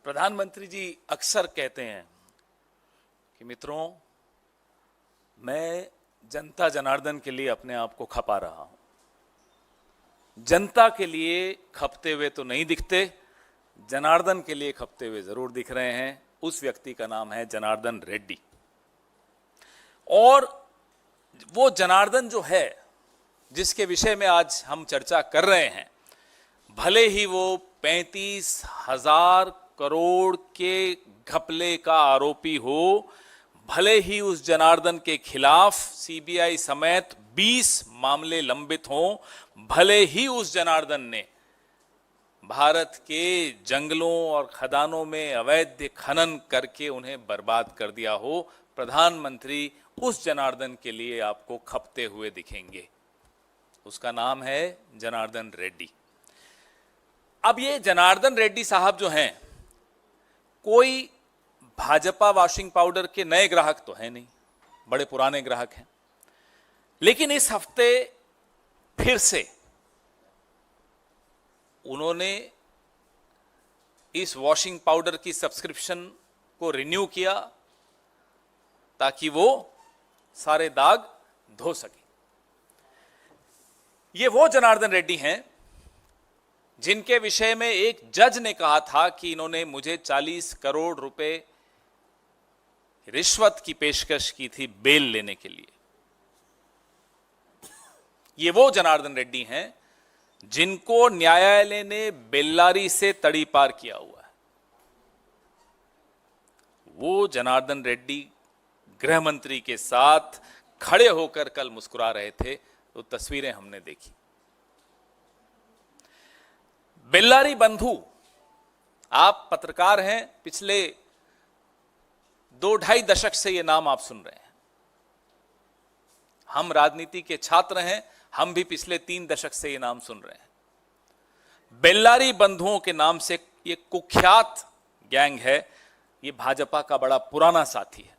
प्रधानमंत्री जी अक्सर कहते हैं कि मित्रों, मैं जनता जनार्दन के लिए अपने आप को खपा रहा हूं। जनता के लिए खपते हुए तो नहीं दिखते, जनार्दन के लिए खपते हुए जरूर दिख रहे हैं। उस व्यक्ति का नाम है जनार्दन रेड्डी। और वो जनार्दन जो है, जिसके विषय में आज हम चर्चा कर रहे हैं, भले ही वो 35,000 करोड़ के घपले का आरोपी हो, भले ही उस जनार्दन के खिलाफ सीबीआई समेत 20 मामले लंबित हों, भले ही उस जनार्दन ने भारत के जंगलों और खदानों में अवैध खनन करके उन्हें बर्बाद कर दिया हो, प्रधानमंत्री उस जनार्दन के लिए आपको खपते हुए दिखेंगे। उसका नाम है जनार्दन रेड्डी। अब ये जनार्दन रेड्डी साहब जो हैं, कोई भाजपा वॉशिंग पाउडर के नए ग्राहक तो है नहीं, बड़े पुराने ग्राहक हैं। लेकिन इस हफ्ते फिर से उन्होंने इस वॉशिंग पाउडर की सब्सक्रिप्शन को रिन्यू किया ताकि वो सारे दाग धो सके। ये वो जनार्दन रेड्डी हैं जिनके विषय में एक जज ने कहा था कि इन्होंने मुझे 40 करोड़ रुपए रिश्वत की पेशकश की थी बेल लेने के लिए। ये वो जनार्दन रेड्डी हैं जिनको न्यायालय ने बेल्लारी से तड़ी पार किया हुआ है। वो जनार्दन रेड्डी गृह मंत्री के साथ खड़े होकर कल मुस्कुरा रहे थे, तो तस्वीरें हमने देखी। बेल्लारी बंधु, आप पत्रकार हैं, पिछले 2-2.5 दशक से यह नाम आप सुन रहे हैं। हम राजनीति के छात्र हैं, हम भी पिछले 3 दशक से यह नाम सुन रहे हैं। बेल्लारी बंधुओं के नाम से यह कुख्यात गैंग है, यह भाजपा का बड़ा पुराना साथी है।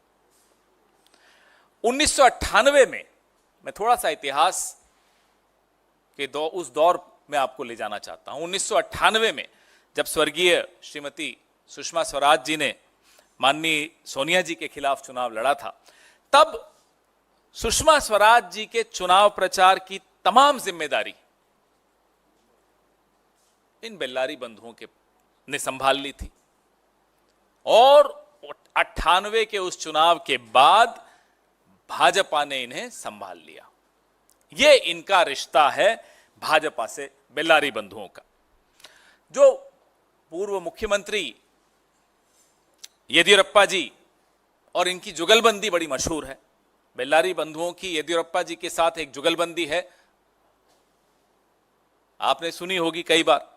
1998 में, मैं थोड़ा सा इतिहास के उस दौर में आपको ले जाना चाहता हूं। 1998 में जब स्वर्गीय श्रीमती सुषमा स्वराज जी ने माननीय सोनिया जी के खिलाफ चुनाव लड़ा था, तब सुषमा स्वराज जी के चुनाव प्रचार की तमाम जिम्मेदारी इन बेल्लारी बंधुओं के ने संभाल ली थी। और 98 के उस चुनाव के बाद भाजपा ने इन्हें संभाल लिया। यह इनका रिश्ता है भाजपा से, बेल्लारी बंधुओं का। जो पूर्व मुख्यमंत्री येदियुरप्पा जी और इनकी जुगलबंदी बड़ी मशहूर है। बेल्लारी बंधुओं की येदियुरप्पा जी के साथ एक जुगलबंदी है, आपने सुनी होगी कई बार।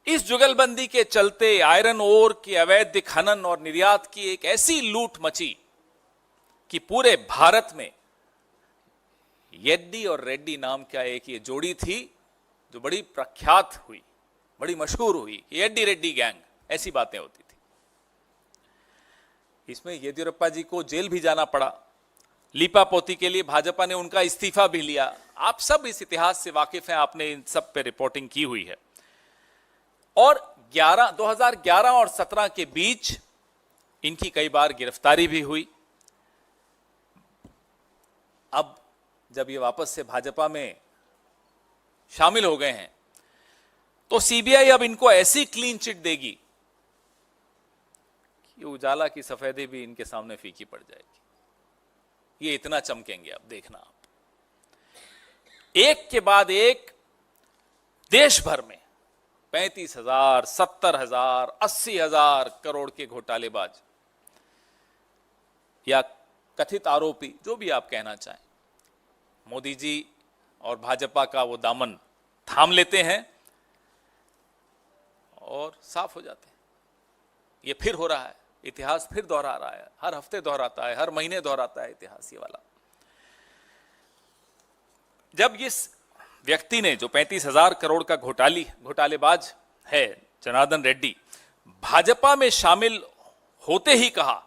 इस जुगलबंदी के चलते आयरन ओर के अवैध खनन और निर्यात की एक ऐसी लूट मची कि पूरे भारत में येड्डी और रेड्डी नाम का एक ये जोड़ी थी जो बड़ी प्रख्यात हुई, बड़ी मशहूर हुई। येड्डी रेड्डी गैंग, ऐसी बातें होती थी। इसमें येदियुरप्पा जी को जेल भी जाना पड़ा। लीपापोती के लिए भाजपा ने उनका इस्तीफा भी लिया। आप सब इस इतिहास से वाकिफ हैं, आपने इन सब पे रिपोर्टिंग की हुई है। और 2011 और 17 के बीच इनकी कई बार गिरफ्तारी भी हुई। अब जब ये वापस से भाजपा में शामिल हो गए हैं, तो सीबीआई अब इनको ऐसी क्लीन चिट देगी कि उजाला की सफेदी भी इनके सामने फीकी पड़ जाएगी। ये इतना चमकेंगे, अब देखना आप। एक के बाद एक देश भर में 35,000, 70,000, 80,000 करोड़ के घोटालेबाज या कथित आरोपी, जो भी आप कहना चाहें, मोदी जी और भाजपा का वो दामन थाम लेते हैं और साफ हो जाते हैं। ये फिर हो रहा है, इतिहास फिर दोहरा रहा है, हर हफ्ते दोहराता है, हर महीने दोहराता है इतिहास ये वाला। जब इस व्यक्ति ने, जो 35,000 करोड़ का घोटालेबाज है जनार्दन रेड्डी, भाजपा में शामिल होते ही कहा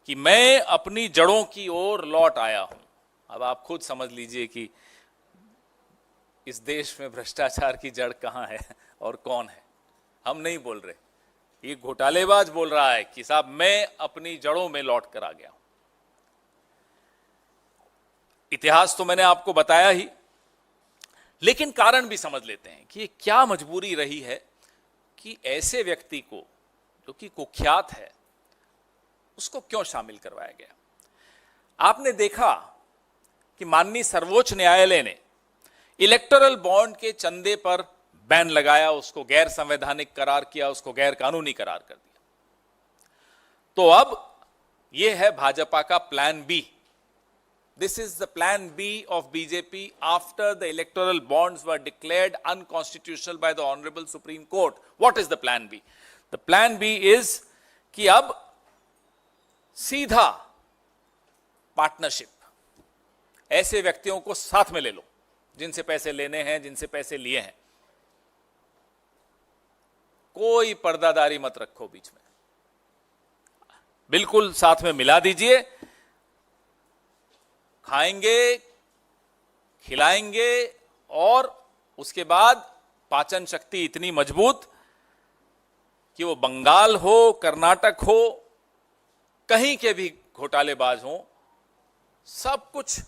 कि मैं अपनी जड़ों की ओर लौट आया हूं। अब आप खुद समझ लीजिए कि इस देश में भ्रष्टाचार की जड़ कहां है और कौन है। हम नहीं बोल रहे, ये घोटालेबाज बोल रहा है कि साहब मैं अपनी जड़ों में लौट कर आ गया हूं। इतिहास तो मैंने आपको बताया ही, लेकिन कारण भी समझ लेते हैं कि ये क्या मजबूरी रही है कि ऐसे व्यक्ति को जो कि कुख्यात है उसको क्यों शामिल करवाया गया। आपने देखा कि माननीय सर्वोच्च न्यायालय ने इलेक्टोरल बॉन्ड के चंदे पर बैन लगाया, उसको गैर संवैधानिक करार किया, उसको गैर कानूनी करार कर दिया। तो अब यह है भाजपा का plan B. This is the plan B of BJP after the electoral bonds were declared unconstitutional by the Honorable Supreme Court. What is the plan B? The plan B is कि अब सीधा पार्टनरशिप, ऐसे व्यक्तियों को साथ में ले लो जिनसे पैसे लेने हैं, जिनसे पैसे लिए हैं। कोई पर्दादारी मत रखो बीच में, बिल्कुल साथ में मिला दीजिए। खाएंगे, खिलाएंगे और उसके बाद पाचन शक्ति इतनी मजबूत कि वो बंगाल हो, कर्नाटक हो, कहीं के भी घोटालेबाज हो, सब कुछ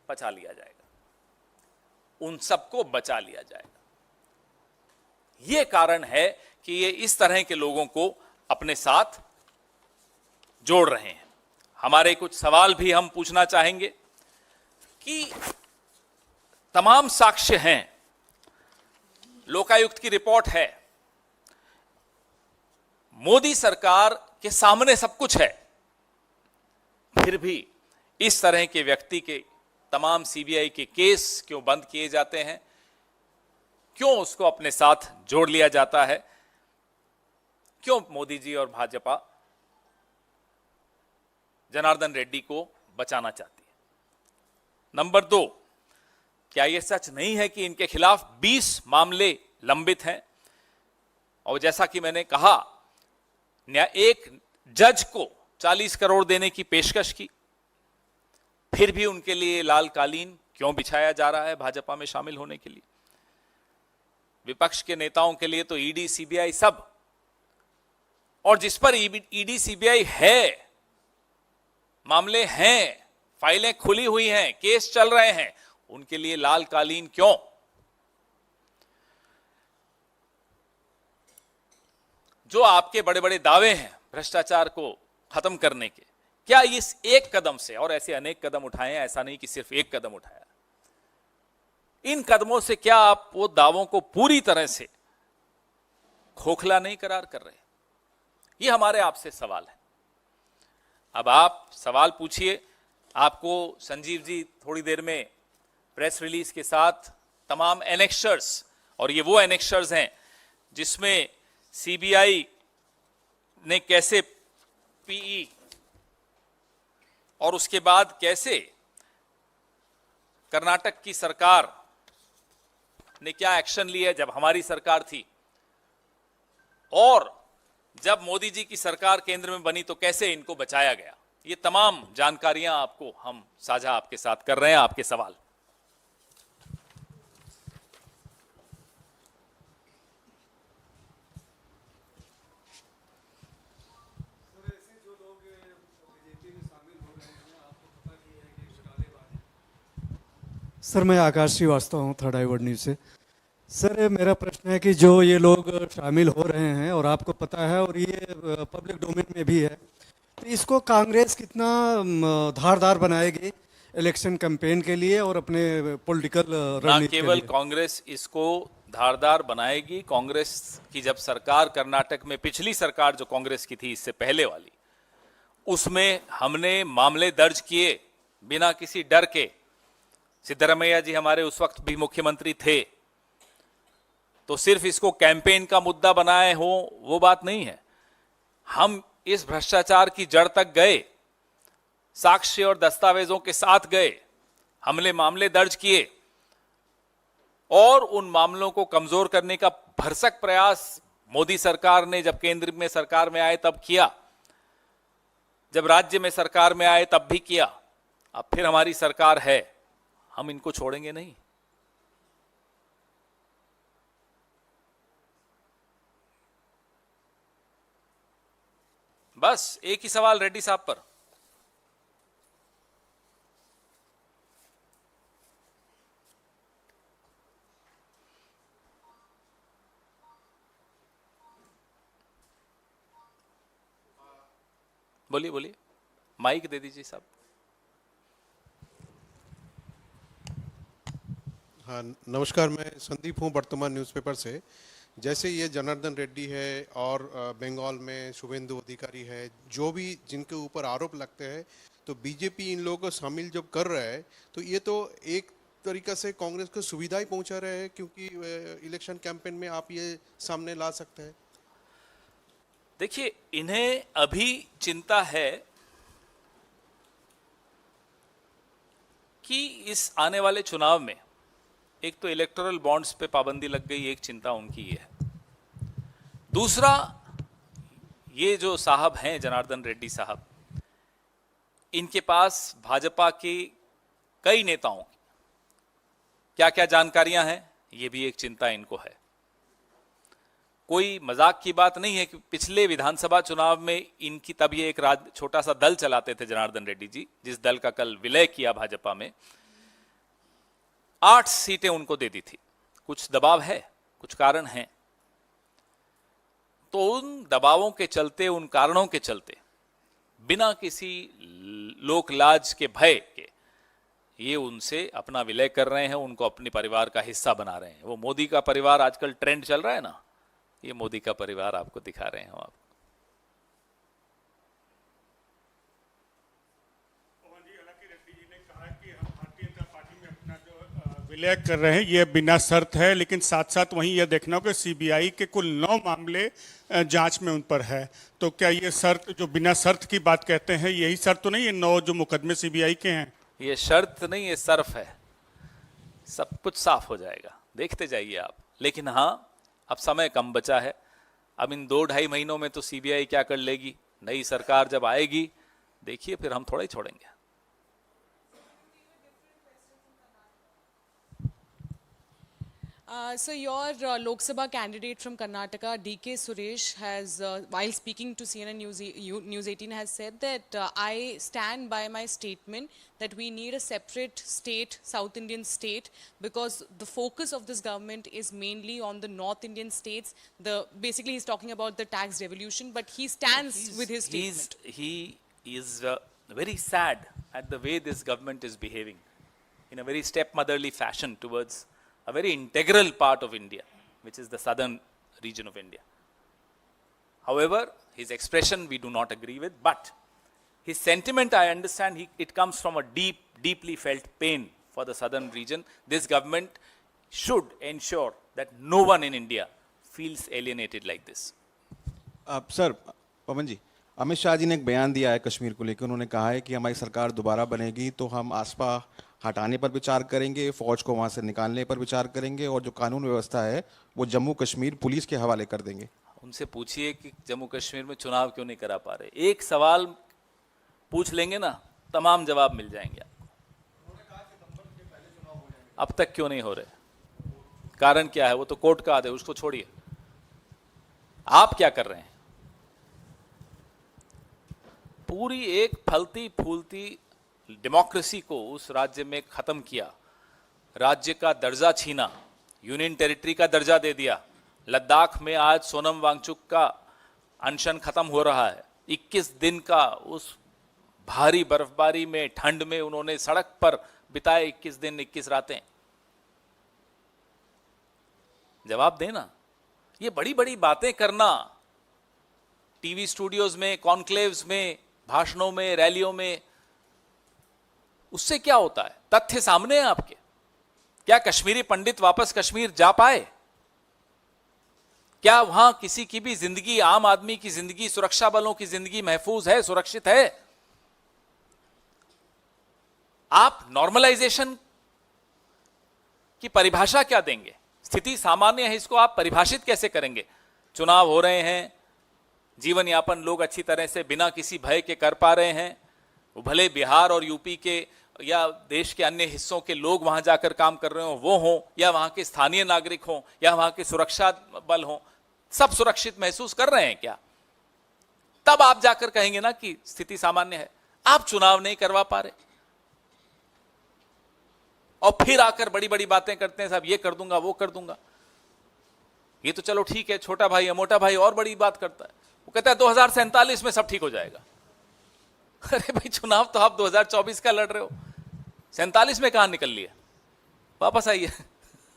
पचा लिया जाएगा, उन सबको बचा लिया जाएगा। ये कारण है कि ये इस तरह के लोगों को अपने साथ जोड़ रहे हैं। हमारे कुछ सवाल भी हम पूछना चाहेंगे कि तमाम साक्ष्य हैं, लोकायुक्त की रिपोर्ट है, मोदी सरकार के सामने सब कुछ है, फिर भी इस तरह के व्यक्ति के तमाम सीबीआई के केस क्यों बंद किए जाते हैं, क्यों उसको अपने साथ जोड़ लिया जाता है, क्यों मोदी जी और भाजपा जनार्दन रेड्डी को बचाना चाहती है। नंबर 2, क्या यह सच नहीं है कि इनके खिलाफ 20 मामले लंबित हैं? और जैसा कि मैंने कहा, एक जज को 40 करोड़ देने की पेशकश की, फिर भी उनके लिए लाल कालीन क्यों बिछाया जा रहा है भाजपा में शामिल होने के लिए? विपक्ष के नेताओं के लिए तो ईडी, सीबीआई सब, और जिस पर ईडी, सीबीआई है, मामले हैं, फाइलें खुली हुई हैं, केस चल रहे हैं, उनके लिए लाल कालीन क्यों? जो आपके बड़े बड़े दावे हैं भ्रष्टाचार को खत्म करने के, क्या इस एक कदम से, और ऐसे अनेक कदम उठाए हैं, ऐसा नहीं कि सिर्फ एक कदम उठाया, इन कदमों से क्या आप वो दावों को पूरी तरह से खोखला नहीं करार कर रहे? ये हमारे आपसे सवाल है। अब आप सवाल पूछिए, आपको संजीव जी थोड़ी देर में प्रेस रिलीज के साथ तमाम एनेक्शर्स, और ये वो एनेक्शर्स हैं जिसमें सीबीआई ने कैसे पीई और उसके बाद कैसे कर्नाटक की सरकार ने क्या एक्शन लिया जब हमारी सरकार थी, और जब मोदी जी की सरकार केंद्र में बनी तो कैसे इनको बचाया गया। ये तमाम जानकारियां आपको हम साझा आपके साथ कर रहे हैं। आपके सवाल। सर, मैं आकाश श्रीवास्तव हूँ, थर्ड आई वर्ल्ड न्यूज़ से। सर, मेरा प्रश्न है कि जो ये लोग शामिल हो रहे हैं और आपको पता है और ये पब्लिक डोमेन में भी है, तो इसको कांग्रेस कितना धारदार बनाएगी इलेक्शन कैंपेन के लिए और अपने पॉलिटिकल रणनीति के लिए? केवल कांग्रेस इसको धारदार बनाएगी, कांग्रेस की जब सरकार कर्नाटक में, पिछली सरकार जो कांग्रेस की थी इससे पहले वाली, उसमें हमने मामले दर्ज किए बिना किसी डर के। सिद्धरामैया जी हमारे उस वक्त भी मुख्यमंत्री थे, तो सिर्फ इसको कैंपेन का मुद्दा बनाए हो वो बात नहीं है। हम इस भ्रष्टाचार की जड़ तक गए, साक्ष्य और दस्तावेजों के साथ गए, हमने मामले दर्ज किए और उन मामलों को कमजोर करने का भरसक प्रयास मोदी सरकार ने जब केंद्र में सरकार में आए तब किया, जब राज्य में सरकार में आए तब भी किया, अब फिर हमारी सरकार है, हम इनको छोड़ेंगे नहीं। बस एक ही सवाल रेड्डी साहब पर। बोलिए बोलिए, माइक दे दीजिए साहब। हाँ नमस्कार, मैं संदीप हूँ वर्तमान न्यूज़पेपर से। जैसे ये जनार्दन रेड्डी है और बंगाल में शुभेंदु अधिकारी है, जो भी जिनके ऊपर आरोप लगते हैं, तो बीजेपी इन लोगों को शामिल जब कर रहा है तो ये तो एक तरीका से कांग्रेस को सुविधा ही पहुंचा रहे हैं, क्योंकि इलेक्शन कैंपेन में आप ये सामने ला सकते हैं। देखिए, इन्हें अभी चिंता है कि इस आने वाले चुनाव में एक तो इलेक्टोरल बॉन्ड्स पे पाबंदी लग गई, एक चिंता उनकी ये है। दूसरा, ये जो साहब हैं जनार्दन रेड्डी साहब, इनके पास भाजपा के कई नेताओं की क्या क्या जानकारियां हैं, ये भी एक चिंता इनको है। कोई मजाक की बात नहीं है कि पिछले विधानसभा चुनाव में इनकी, तब ये एक छोटा सा दल चलाते थे जनार्दन रेड्डी जी, जिस दल का कल विलय किया भाजपा में, 8 सीटें उनको दे दी थी। कुछ दबाव है, कुछ कारण हैं, तो उन दबावों के चलते, उन कारणों के चलते, बिना किसी लोक लाज के भय के ये उनसे अपना विलय कर रहे हैं, उनको अपने परिवार का हिस्सा बना रहे हैं। वो मोदी का परिवार आजकल ट्रेंड चल रहा है ना, ये मोदी का परिवार आपको दिखा रहे हैं। आप विलय कर रहे हैं, ये बिना शर्त है, लेकिन साथ साथ वहीं यह देखना हो कि सीबीआई के कुल 9 मामले जांच में उन पर है। तो क्या ये शर्त, जो बिना शर्त की बात कहते हैं, यही शर्त तो नहीं है 9 जो मुकदमे सीबीआई के हैं? ये शर्त नहीं, ये सर्फ है। सब कुछ साफ हो जाएगा, देखते जाइए आप। लेकिन हाँ, अब समय कम बचा है। अब इन 2-2.5 महीनों में तो सीबीआई क्या कर लेगी, नई सरकार जब आएगी देखिए, फिर हम थोड़ा ही छोड़ेंगे। So your Lok Sabha candidate from Karnataka, DK Suresh, has, while speaking to CNN News 18, has said that I stand by my statement that we need a separate state, South Indian state, because the focus of this government is mainly on the North Indian states. Basically, he's talking about the tax devolution, but he stands with his statement. He is very sad at the way this government is behaving in a very stepmotherly fashion towards a very integral part of India, which is the southern region of India. However, his expression we do not agree with, but his sentiment, I understand, it comes from a deeply felt pain for the southern region. This government should ensure that no one in India feels alienated like this. Sir, Pawan ji, Amit Shah ji ने एक बयान दिया है कश्मीर को लेकर। उन्होंने कहा है कि हमारी सरकार दोबारा बनेगी तो हम आसपा हटाने पर विचार करेंगे, फौज को वहां से निकालने पर विचार करेंगे, और जो कानून व्यवस्था है वो जम्मू कश्मीर पुलिस के हवाले कर देंगे। उनसे पूछिए कि जम्मू कश्मीर में चुनाव क्यों नहीं करा पा रहे। एक सवाल पूछ लेंगे ना, तमाम जवाब मिल जाएंगे आपको। अब तक क्यों नहीं हो रहे, कारण क्या है, वो तो कोर्ट का आदेश, उसको छोड़िए। आप क्या कर रहे हैं? पूरी एक फलती फूलती डेमोक्रेसी को उस राज्य में खत्म किया, राज्य का दर्जा छीना, यूनियन टेरिटरी का दर्जा दे दिया। लद्दाख में आज सोनम वांगचुक का अनशन खत्म हो रहा है। 21 दिन का उस भारी बर्फबारी में, ठंड में उन्होंने सड़क पर बिताए 21 दिन 21 रातें। जवाब देना। ये बड़ी बड़ी बातें करना टीवी स्टूडियोज में, कॉन्क्लेव्स में, भाषणों में, रैलियों में, उससे क्या होता है? तथ्य सामने है आपके। क्या कश्मीरी पंडित वापस कश्मीर जा पाए? क्या वहां किसी की भी जिंदगी, आम आदमी की जिंदगी, सुरक्षा बलों की जिंदगी महफूज है, सुरक्षित है? आप नॉर्मलाइजेशन की परिभाषा क्या देंगे? स्थिति सामान्य है, इसको आप परिभाषित कैसे करेंगे? चुनाव हो रहे हैं, जीवन यापन लोग अच्छी तरह से बिना किसी भय के कर पा रहे हैं। वो भले बिहार और यूपी के या देश के अन्य हिस्सों के लोग वहां जाकर काम कर रहे हो, वो हों, या वहां के स्थानीय नागरिक हों, या वहां के सुरक्षा बल हों, सब सुरक्षित महसूस कर रहे हैं क्या? तब आप जाकर कहेंगे ना कि स्थिति सामान्य है। आप चुनाव नहीं करवा पा रहे और फिर आकर बड़ी बड़ी बातें करते हैं, साहब ये कर दूंगा वो कर दूंगा। ये तो चलो ठीक है, छोटा भाई है, मोटा भाई और बड़ी बात करता है, वो कहता है 2047 में सब ठीक हो जाएगा। अरे भाई चुनाव तो आप 2024 का लड़ रहे हो, 47 में कहां निकल लिए? वापस आइए।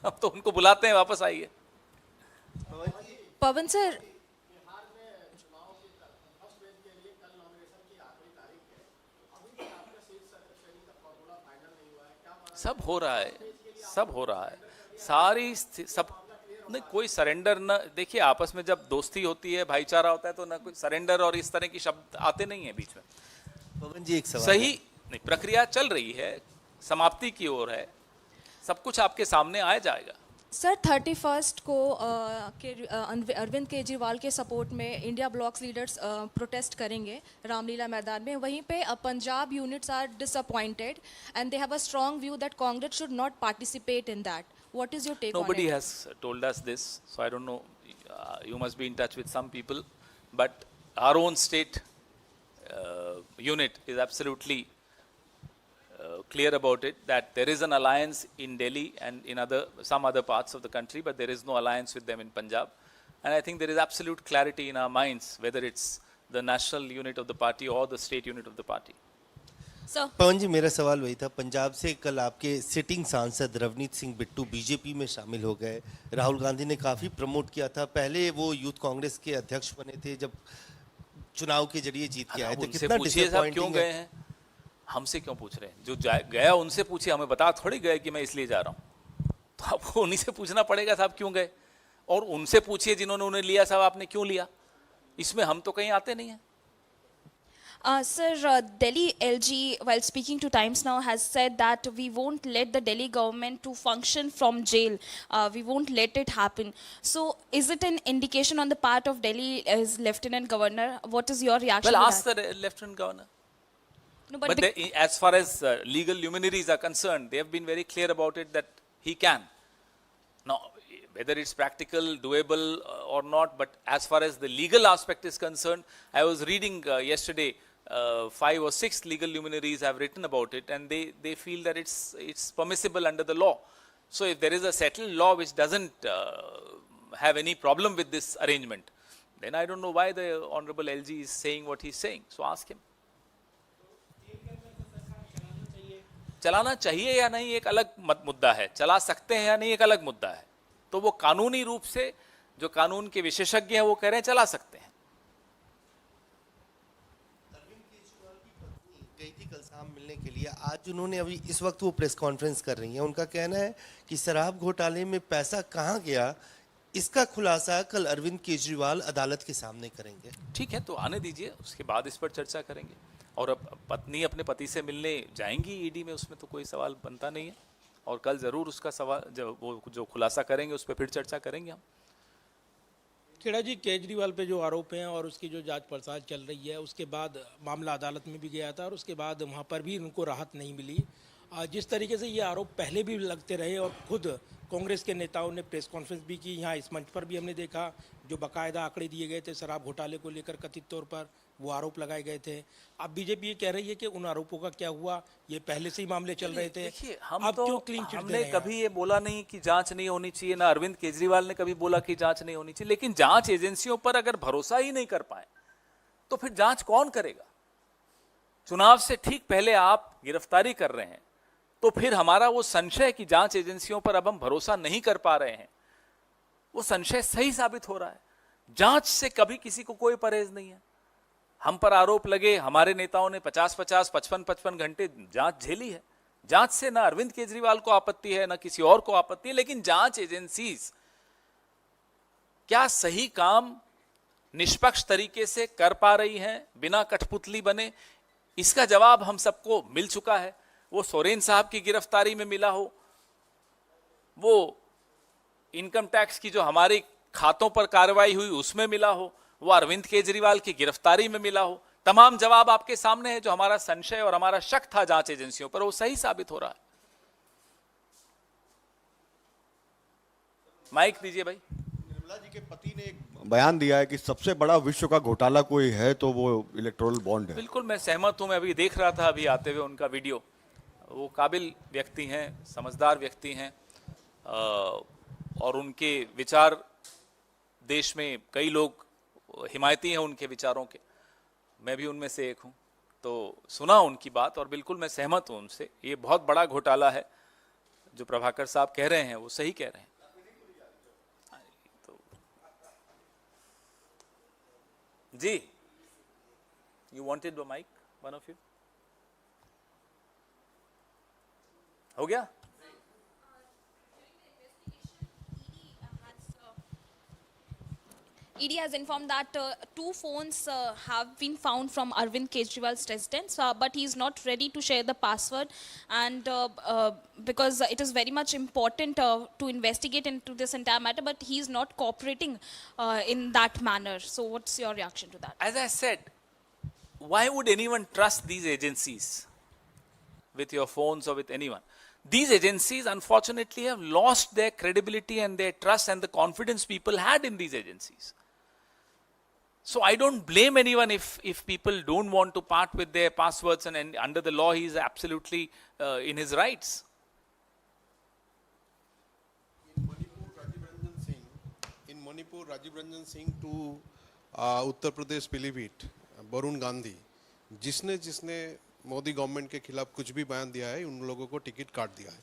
अब तो उनको बुलाते हैं, वापस आइए। पवन सर, सब हो रहा है, सब हो रहा है, सारी सब नहीं, कोई सरेंडर न, देखिए आपस में जब दोस्ती होती है, भाईचारा होता है, तो ना कोई सरेंडर और इस तरह की शब्द आते नहीं है बीच में। पवन जी एक सवाल सही है। नहीं, प्रक्रिया चल रही है, समाप्ति की ओर है, सब कुछ आपके सामने आ जाएगा। सर 31 को अरविंद केजरीवाल के सपोर्ट में इंडिया ब्लॉक्स लीडर्स प्रोटेस्ट करेंगे रामलीला मैदान में। वहीं पे Punjab units are disappointed and they have a strong view that Congress should not participate in that. What is your take on it? Nobody has told us this, so I don't know. You must be in touch with some people, but our own state unit is absolutely clear about it, that there is an alliance in Delhi and in some other parts of the country, but there is no alliance with them in Punjab. And I think there is absolute clarity in our minds whether it's the national unit of the party or the state unit of the party. Sir Pawan ji मेरा सवाल वही था। पंजाब से कल आपके sitting सांसद Ravneet Singh Bittu BJP में शामिल हो गए। राहुल गांधी ने काफ़ी प्रमोट किया था, पहले वो यूथ कांग्रेस के अध्यक्ष बने थे जब चुनाव के जरिए जीत के आए, तो उनसे कितना पूछिए साहब क्यों डिसअपॉइंटिंग गए है? हैं, हमसे क्यों पूछ रहे हैं? जो गया उनसे पूछिए, हमें बता थोड़ी गए कि मैं इसलिए जा रहा हूं। तो आपको उन्हीं से पूछना पड़ेगा साहब क्यों गए, और उनसे पूछिए जिन्होंने उन्हें लिया, साहब आपने क्यों लिया। इसमें हम तो कहीं आते नहीं हैं। Sir, Delhi LG, while speaking to Times Now, has said that we won't let the Delhi government to function from jail. We won't let it happen. So, is it an indication on the part of Delhi as Lieutenant Governor? What is your reaction Well, to ask that? the Lieutenant Governor. No, But as far as legal luminaries are concerned, they have been very clear about it that he can. Now, whether it's practical, doable or not, but as far as the legal aspect is concerned, I was reading yesterday, 5 or 6 legal luminaries have written about it, and they feel that it's permissible under the law. So if there is a settled law which doesn't have any problem with this arrangement, then I don't know why the Honorable LG is saying what he's saying. So ask him. चलाना चाहिए या नहीं एक अलग मुद्दा है, चला सकते हैं या नहीं एक अलग मुद्दा है। तो वो कानूनी रूप से जो कानून के विशेषज्ञ हैं वो कह रहे हैं चला सकते हैं। गई थी कल शाम मिलने के लिए, आज उन्होंने अभी इस वक्त वो प्रेस कॉन्फ्रेंस कर रही हैं। उनका कहना है कि शराब घोटाले में पैसा कहाँ गया, इसका खुलासा कल अरविंद केजरीवाल अदालत के सामने करेंगे। ठीक है, तो आने दीजिए, उसके बाद इस पर चर्चा करेंगे। और अब पत्नी अपने पति से मिलने जाएंगी ईडी में, उसमें तो कोई सवाल बनता नहीं है। और कल जरूर उसका सवाल जो खुलासा करेंगे उस पर फिर चर्चा करेंगे हम। खेड़ा जी, केजरीवाल पे जो आरोप हैं और उसकी जो जांच पड़ताल चल रही है, उसके बाद मामला अदालत में भी गया था और उसके बाद वहाँ पर भी उनको राहत नहीं मिली। जिस तरीके से ये आरोप पहले भी लगते रहे और खुद कांग्रेस के नेताओं ने प्रेस कॉन्फ्रेंस भी की, यहाँ इस मंच पर भी हमने देखा, जो बाकायदा आंकड़े दिए गए थे शराब घोटाले को लेकर कथित तौर पर, वो आरोप लगाए गए थे। अब बीजेपी ये कह रही है कि उन आरोपों का क्या हुआ, ये पहले से ही मामले चल रहे थे। देखिए, हम अब तो क्यों क्लीन चिट दे हमने रहे हैं? कभी ये बोला नहीं कि जांच नहीं होनी चाहिए, ना अरविंद केजरीवाल ने कभी बोला कि जांच नहीं होनी चाहिए। लेकिन जांच एजेंसियों पर अगर भरोसा ही नहीं कर पाए तो फिर जांच कौन करेगा? चुनाव से ठीक पहले आप गिरफ्तारी कर रहे हैं, तो फिर हमारा वो संशय कि जांच एजेंसियों पर अब हम भरोसा नहीं कर पा रहे हैं, वो संशय सही साबित हो रहा है। जांच से कभी किसी को कोई परहेज नहीं है। हम पर आरोप लगे, हमारे नेताओं ने 50-50, 55-55 घंटे जांच झेली है। जांच से ना अरविंद केजरीवाल को आपत्ति है, ना किसी और को आपत्ति है, लेकिन जांच एजेंसीज क्या सही काम निष्पक्ष तरीके से कर पा रही हैं बिना कठपुतली बने? इसका जवाब हम सबको मिल चुका है। वो सोरेन साहब की गिरफ्तारी में मिला हो, वो इनकम टैक्स की जो हमारी खातों पर कार्रवाई हुई उसमें मिला हो, वो अरविंद केजरीवाल की गिरफ्तारी में मिला हो, तमाम जवाब आपके सामने है। जो हमारा संशय और हमारा शक था जांच एजेंसियों पर, वो सही साबित हो रहा है। माइक दीजिए भाई। निर्मला जी के पति ने एक बयान दिया है कि सबसे बड़ा विश्व का घोटाला कोई है तो वो इलेक्टोरल बॉन्ड है। बिल्कुल मैं सहमत हूं। मैं अभी देख रहा था अभी आते हुए उनका वीडियो। वो काबिल व्यक्ति हैं, समझदार व्यक्ति हैं, और उनके विचार देश में कई लोग हिमायती हैं उनके विचारों के। मैं भी उनमें से एक हूं। तो सुना उनकी बात और बिल्कुल मैं सहमत हूं उनसे। ये बहुत बड़ा घोटाला है जो प्रभाकर साहब कह रहे हैं, वो सही कह रहे हैं। तो जी, you wanted the mic, one of you. हो गया? ED has informed that 2 phones have been found from Arvind Kejriwal's residence, but he is not ready to share the password, and because it is very much important to investigate into this entire matter, but he is not cooperating in that manner. So what's your reaction to that? As I said, why would anyone trust these agencies with your phones or with anyone? These agencies unfortunately have lost their credibility and their trust and the confidence people had in these agencies. So I don't blame anyone if people don't want to part with their passwords, and under the law he is absolutely in his rights. In Manipur, Rajiv Ranjan Singh to Uttar Pradesh Pilibhit, Varun Gandhi, जिसने Modi government के खिलाफ कुछ भी बयान दिया है, उन लोगों को टिकट काट दिया है।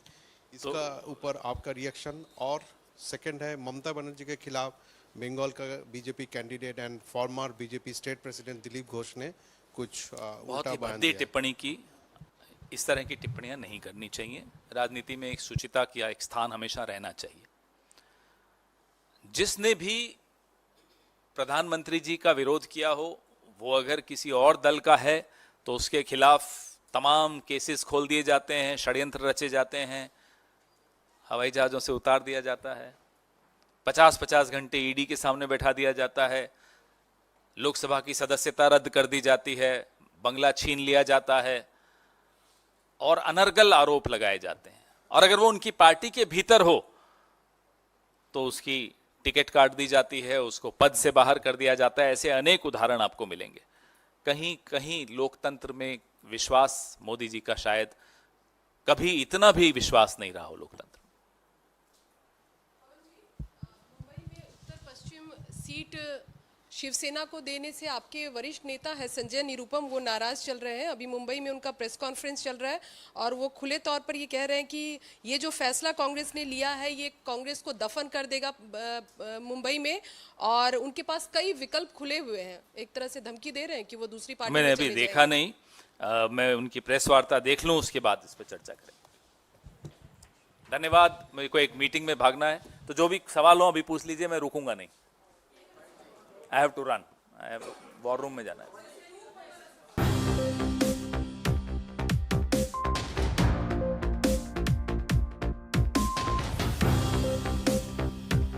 इसका ऊपर आपका रिएक्शन? और सेकंड है ममता बनर्जी के खिलाफ बंगाल का BJP candidate and farmer BJP state president Dilip Ghosh ने कुछ बहुत उल्टा ही बयान भद्दी दिया। टिप्पणी की। इस तरह की टिप्पणियां नहीं करनी चाहिए। राजनीति में एक शुचिता का एक स्थान हमेशा रहना चाहिए। जिसने भी प्रधानमंत्री जी का विरोध किया हो, वो अगर किसी और दल का है तो उसके खिलाफ तमाम केसेस खोल दिए जाते हैं, षड्यंत्र रचे जाते हैं, हवाई जहाजों से उतार दिया जाता है, 50-50 घंटे ईडी के सामने बैठा दिया जाता है, लोकसभा की सदस्यता रद्द कर दी जाती है, बंगला छीन लिया जाता है और अनर्गल आरोप लगाए जाते हैं। और अगर वो उनकी पार्टी के भीतर हो तो उसकी टिकट काट दी जाती है, उसको पद से बाहर कर दिया जाता है। ऐसे अनेक उदाहरण आपको मिलेंगे। कहीं कहीं लोकतंत्र में विश्वास मोदी जी का शायद कभी इतना भी विश्वास नहीं रहा हो लोकतंत्र। मुंबई में उत्तर पश्चिम सीट शिवसेना को देने से आपके वरिष्ठ नेता है संजय निरुपम, वो नाराज चल रहे हैं। अभी मुंबई में उनका प्रेस कॉन्फ्रेंस चल रहा है और वो खुले तौर पर ये कह रहे हैं कि ये जो फैसला कांग्रेस ने लिया है ये कांग्रेस को दफन कर देगा मुंबई में, और उनके पास कई विकल्प खुले हुए हैं। एक तरह से धमकी दे रहे हैं कि वो दूसरी पार्टी मैंने में अभी चले देखा जाएंगे। नहीं, मैं उनकी प्रेस वार्ता देख लूं उसके बाद इस पर चर्चा करें। धन्यवाद। मेरे को एक मीटिंग में भागना है, तो जो भी सवाल हो अभी पूछ लीजिए, मैं रुकूंगा नहीं। I have to run, I have war room में जाना है।